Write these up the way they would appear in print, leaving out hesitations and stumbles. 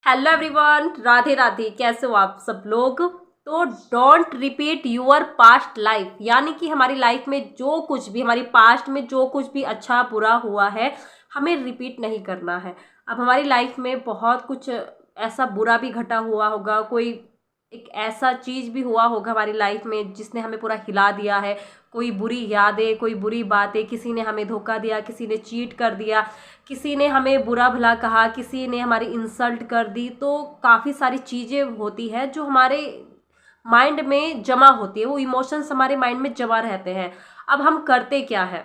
Hello everyone, Radhe Radhe. कैसे हो आप सब लोग। तो don't repeat your past life, यानी कि हमारी लाइफ में जो कुछ भी, हमारी पास्ट में जो कुछ भी अच्छा बुरा हुआ है, हमें रिपीट नहीं करना है। अब हमारी लाइफ में बहुत कुछ ऐसा बुरा भी घटा हुआ होगा, कोई एक ऐसा चीज़ भी हुआ होगा हमारी लाइफ में जिसने हमें पूरा हिला दिया है। कोई बुरी यादें, कोई बुरी बातें, किसी ने हमें धोखा दिया, किसी ने चीट कर दिया, किसी ने हमें बुरा भला कहा, किसी ने हमारी इंसल्ट कर दी। तो काफ़ी सारी चीज़ें होती है जो हमारे माइंड में जमा होती है, वो इमोशंस हमारे माइंड में जमा रहते हैं। अब हम करते क्या है,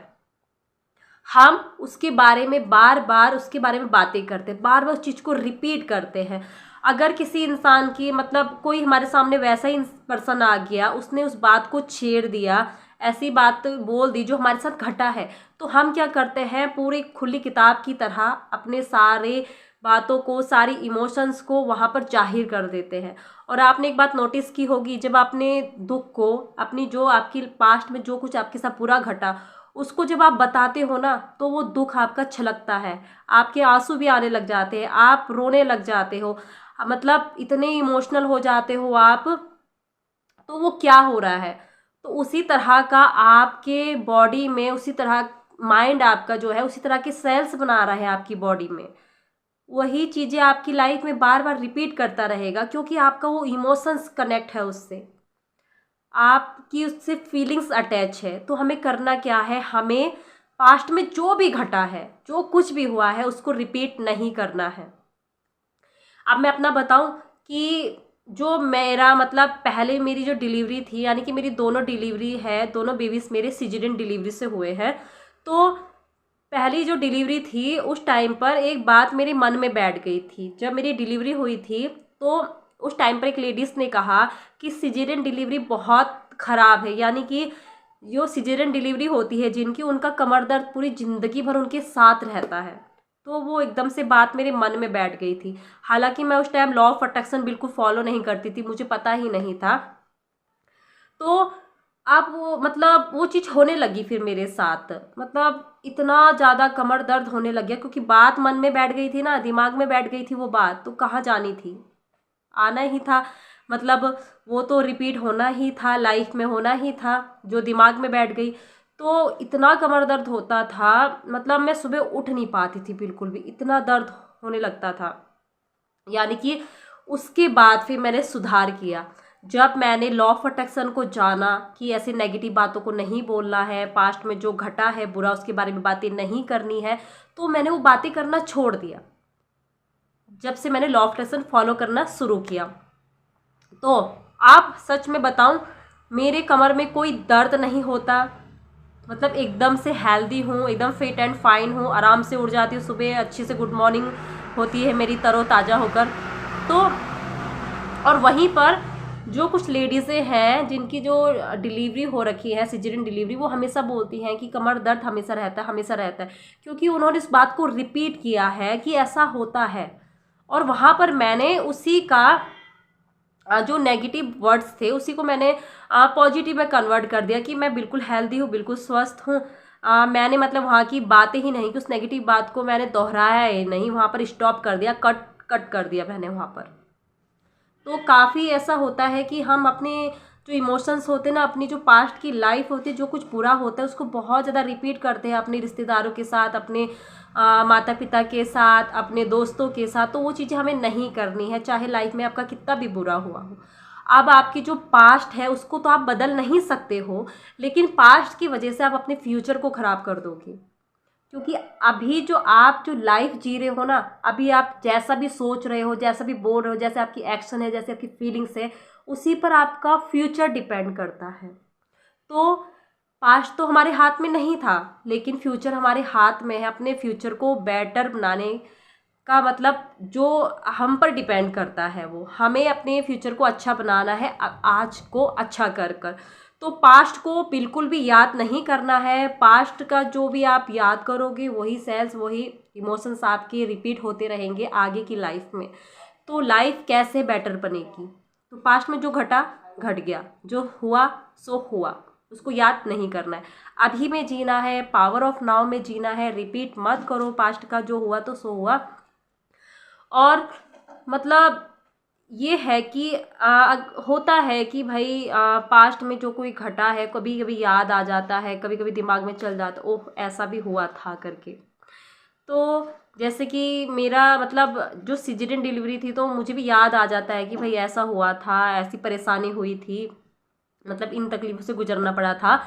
हम उसके बारे में बार बार उसके बारे में बातें करते हैं, बार बार उस चीज़ को रिपीट करते हैं। अगर किसी इंसान की मतलब कोई हमारे सामने वैसा ही पर्सन आ गया, उसने उस बात को छेड़ दिया, ऐसी बात बोल दी जो हमारे साथ घटा है, तो हम क्या करते हैं, पूरी खुली किताब की तरह अपने सारे बातों को, सारी इमोशंस को वहाँ पर जाहिर कर देते हैं। और आपने एक बात नोटिस की होगी, जब आपने दुख को, अपनी जो आपकी पास्ट में जो कुछ आपके साथ पूरा घटा, उसको जब आप बताते हो ना, तो वो दुख आपका छलकता है, आपके आंसू भी आने लग जाते हैं, आप रोने लग जाते हो, मतलब इतने इमोशनल हो जाते हो आप। तो वो क्या हो रहा है, तो उसी तरह का आपके बॉडी में, उसी तरह माइंड आपका जो है उसी तरह के सेल्स बना रहा है आपकी बॉडी में। वही चीज़ें आपकी लाइफ में बार बार रिपीट करता रहेगा, क्योंकि आपका वो इमोशंस कनेक्ट है उससे, आपकी उससे फीलिंग्स अटैच है। तो हमें करना क्या है, हमें पास्ट में जो भी घटा है, जो कुछ भी हुआ है, उसको रिपीट नहीं करना है। अब मैं अपना बताऊं कि जो मेरा मतलब पहले मेरी जो डिलीवरी थी, यानी कि मेरी दोनों डिलीवरी है, दोनों बेबीज मेरे सिजेरियन डिलीवरी से हुए हैं। तो पहली जो डिलीवरी थी उस टाइम पर एक बात मेरे मन में बैठ गई थी। जब मेरी डिलीवरी हुई थी तो उस टाइम पर एक लेडीज़ ने कहा कि सिजेरियन डिलीवरी बहुत ख़राब है, यानी कि जो सिजेरियन डिलीवरी होती है जिनकी, उनका कमर दर्द पूरी ज़िंदगी भर उनके साथ रहता है। तो वो एकदम से बात मेरे मन में बैठ गई थी। हालांकि मैं उस टाइम लॉ ऑफ अट्रैक्शन बिल्कुल फॉलो नहीं करती थी, मुझे पता ही नहीं था। तो अब वो मतलब वो चीज़ होने लगी फिर मेरे साथ, मतलब इतना ज़्यादा कमर दर्द होने लग गया, क्योंकि बात मन में बैठ गई थी ना, दिमाग में बैठ गई थी वो बात, तो कहाँ जानी थी, आना ही था। मतलब वो तो रिपीट होना ही था, लाइफ में होना ही था, जो दिमाग में बैठ गई। तो इतना कमर दर्द होता था, मतलब मैं सुबह उठ नहीं पाती थी बिल्कुल भी, इतना दर्द होने लगता था। यानी कि उसके बाद फिर मैंने सुधार किया, जब मैंने लॉ ऑफ अट्रैक्शन को जाना कि ऐसे नेगेटिव बातों को नहीं बोलना है, पास्ट में जो घटा है बुरा उसके बारे में बातें नहीं करनी है, तो मैंने वो बातें करना छोड़ दिया। जब से मैंने लॉ ऑफ अट्रैक्शन फॉलो करना शुरू किया, तो आप सच में बताऊं, मेरे कमर में कोई दर्द नहीं होता, मतलब एकदम से हेल्दी हूँ, एकदम फिट एंड फाइन हूँ, आराम से उठ जाती हूँ सुबह, अच्छी से गुड मॉर्निंग होती है मेरी तरोताज़ा होकर। तो और वहीं पर जो कुछ लेडीज़ें हैं जिनकी जो डिलीवरी हो रखी है, सिजेरियन डिलीवरी, वो हमेशा बोलती हैं कि कमर दर्द हमेशा रहता है, हमेशा रहता है, क्योंकि उन्होंने इस बात को रिपीट किया है कि ऐसा होता है। और वहाँ पर मैंने उसी का जो नेगेटिव वर्ड्स थे उसी को मैंने पॉजिटिव में कन्वर्ट कर दिया कि मैं बिल्कुल हेल्दी हूँ, बिल्कुल स्वस्थ हूँ। मैंने मतलब वहाँ की बातें ही नहीं, कि उस नेगेटिव बात को मैंने दोहराया ही नहीं, वहाँ पर स्टॉप कर दिया, कट कट कर दिया मैंने वहाँ पर। तो काफ़ी ऐसा होता है कि हम अपने जो इमोशंस होते हैं ना, अपनी जो पास्ट की लाइफ होती है, जो कुछ बुरा होता है उसको बहुत ज़्यादा रिपीट करते हैं अपने रिश्तेदारों के साथ, अपने माता पिता के साथ, अपने दोस्तों के साथ। तो वो चीज़ें हमें नहीं करनी है, चाहे लाइफ में आपका कितना भी बुरा हुआ हो। अब आपकी जो पास्ट है उसको तो आप बदल नहीं सकते हो, लेकिन पास्ट की वजह से आप अपने फ्यूचर को ख़राब कर दोगे। क्योंकि अभी जो आप जो लाइफ जी रहे हो ना, अभी आप जैसा भी सोच रहे हो, जैसा भी बोल रहे हो, जैसे आपकी एक्शन है, जैसे आपकी फीलिंग्स है, उसी पर आपका फ्यूचर डिपेंड करता है। तो पास्ट तो हमारे हाथ में नहीं था, लेकिन फ्यूचर हमारे हाथ में है। अपने फ्यूचर को बेटर बनाने का मतलब जो हम पर डिपेंड करता है, वो हमें अपने फ्यूचर को अच्छा बनाना है, आज को अच्छा कर कर। तो पास्ट को बिल्कुल भी याद नहीं करना है, पास्ट का जो भी आप याद करोगे वही सेल्स, वही इमोशंस आपके रिपीट होते रहेंगे आगे की लाइफ में। तो लाइफ कैसे बेटर बनेगी, तो पास्ट में जो घटा घट गया, जो हुआ सो हुआ, उसको याद नहीं करना है, अभी में जीना है, पावर ऑफ नाउ में जीना है। रिपीट मत करो पास्ट का, जो हुआ तो सो हुआ। और मतलब ये है कि होता है कि भाई पास्ट में जो कोई घटा है कभी कभी याद आ जाता है, कभी कभी दिमाग में चल जाता, ओह ऐसा भी हुआ था करके। तो जैसे कि मेरा मतलब जो सिजेरियन डिलीवरी थी तो मुझे भी याद आ जाता है कि भाई ऐसा हुआ था, ऐसी परेशानी हुई थी, मतलब इन तकलीफ़ों से गुजरना पड़ा था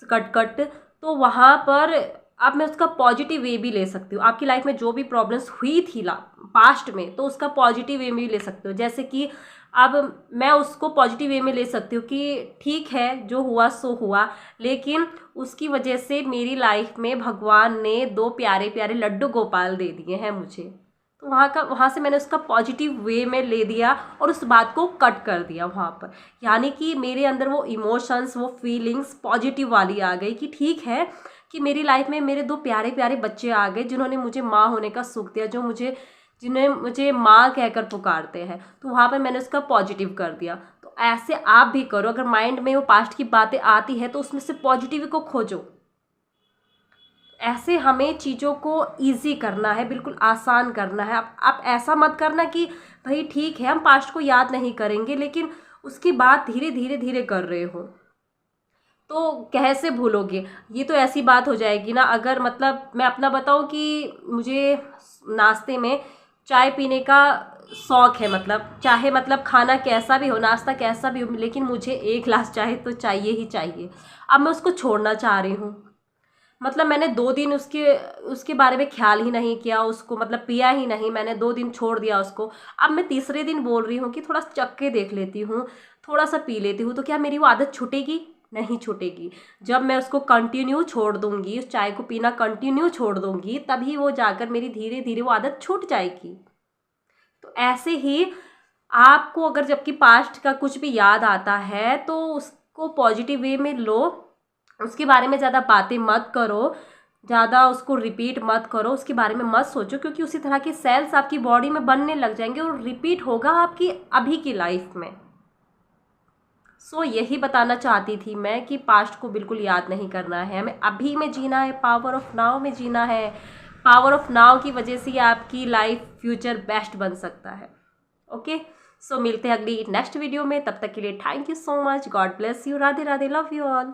कट कट। तो वहाँ पर अब मैं उसका पॉजिटिव वे भी ले सकती हूँ। आपकी लाइफ में जो भी प्रॉब्लम्स हुई थी ला पास्ट में, तो उसका पॉजिटिव वे में भी ले सकते हो। जैसे कि अब मैं उसको पॉजिटिव वे में ले सकती हूँ कि ठीक है जो हुआ सो हुआ, लेकिन उसकी वजह से मेरी लाइफ में भगवान ने 2 प्यारे प्यारे लड्डू गोपाल दे दिए हैं मुझे। तो वहाँ से मैंने उसका पॉजिटिव वे में ले दिया और उस बात को कट कर दिया वहाँ पर। यानी कि मेरे अंदर वो इमोशंस, वो फीलिंग्स पॉजिटिव वाली आ गई कि ठीक है कि मेरी लाइफ में मेरे 2 प्यारे प्यारे बच्चे आ गए जिन्होंने मुझे माँ होने का सुख दिया, जिन्हें मुझे माँ कहकर पुकारते हैं। तो वहाँ पर मैंने उसका पॉजिटिव कर दिया। तो ऐसे आप भी करो, अगर माइंड में वो पास्ट की बातें आती है तो उसमें से पॉजिटिव को खोजो। ऐसे हमें चीज़ों को ईज़ी करना है, बिल्कुल आसान करना है। आप ऐसा मत करना कि भाई ठीक है हम पास्ट को याद नहीं करेंगे लेकिन उसकी बात धीरे धीरे धीरे कर रहे हो, तो कैसे भूलोगे। ये तो ऐसी बात हो जाएगी ना, अगर मतलब मैं अपना बताऊं कि मुझे नाश्ते में चाय पीने का शौक़ है, मतलब चाहे मतलब खाना कैसा भी हो, नाश्ता कैसा भी हो, लेकिन मुझे 1 गिलास चाय तो चाहिए ही चाहिए। अब मैं उसको छोड़ना चाह रही हूँ, मतलब मैंने 2 दिन उसके बारे में ख्याल ही नहीं किया, उसको मतलब पिया ही नहीं, मैंने 2 दिन छोड़ दिया उसको। अब मैं तीसरे दिन बोल रही हूँ कि थोड़ा चख के देख लेती हूँ, थोड़ा सा पी लेती हूँ, तो क्या मेरी वो आदत छूटेगी? नहीं छूटेगी। जब मैं उसको कंटिन्यू छोड़ दूँगी, उस चाय को पीना कंटिन्यू छोड़ दूँगी, तभी वो जाकर मेरी धीरे धीरे वो आदत छूट जाएगी। तो ऐसे ही आपको अगर जबकि पास्ट का कुछ भी याद आता है तो उसको पॉजिटिव वे में लो, उसके बारे में ज़्यादा बातें मत करो, ज़्यादा उसको रिपीट मत करो, उसके बारे में मत सोचो, क्योंकि उसी तरह के सेल्स आपकी बॉडी में बनने लग जाएंगे और रिपीट होगा आपकी अभी की लाइफ में। सो यही बताना चाहती थी मैं कि पास्ट को बिल्कुल याद नहीं करना है, हमें अभी में जीना है, पावर ऑफ नाउ में जीना है। पावर ऑफ नाउ की वजह से ही आपकी लाइफ फ्यूचर बेस्ट बन सकता है। ओके, सो मिलते हैं अगली नेक्स्ट वीडियो में, तब तक के लिए thank you so much, God bless you, Radhe Radhe, love you all.